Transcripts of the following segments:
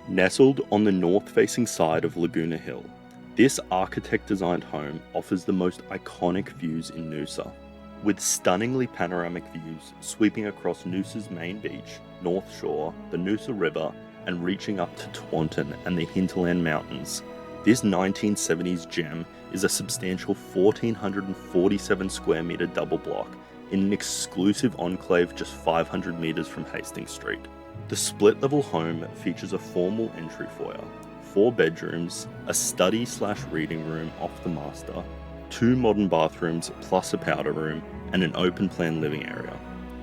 Nestled on the north-facing side of Laguna Hill, this architect-designed home offers the most iconic views in Noosa. With stunningly panoramic views sweeping across Noosa's Main Beach, North Shore, the Noosa River, and reaching up to Tewantin and the hinterland mountains, this 1970s gem is a substantial 1,447 square metre double block in an exclusive enclave just 500 metres from Hastings Street. The split-level home features a formal entry foyer, 4 bedrooms, a study/reading room off the master, 2 modern bathrooms plus a powder room, and an open-plan living area.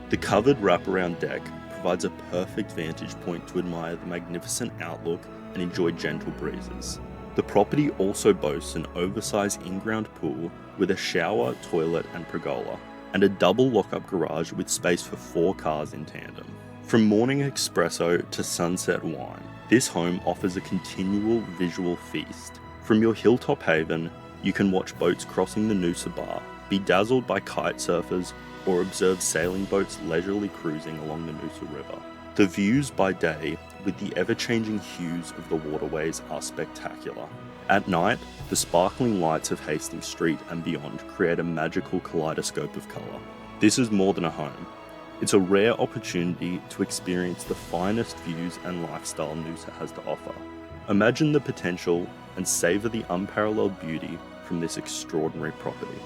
The covered wraparound deck provides a perfect vantage point to admire the magnificent outlook and enjoy gentle breezes. The property also boasts an oversized in-ground pool with a shower, toilet, and pergola, and a double lock-up garage with space for 4 cars in tandem. From morning espresso to sunset wine, this home offers a continual visual feast. From your hilltop haven, you can watch boats crossing the Noosa Bar, be dazzled by kite surfers, or observe sailing boats leisurely cruising along the Noosa River. The views by day, with the ever-changing hues of the waterways, are spectacular. At night, the sparkling lights of Hastings Street and beyond create a magical kaleidoscope of colour. This is more than a home. It's a rare opportunity to experience the finest views and lifestyle Noosa has to offer. Imagine the potential and savour the unparalleled beauty from this extraordinary property.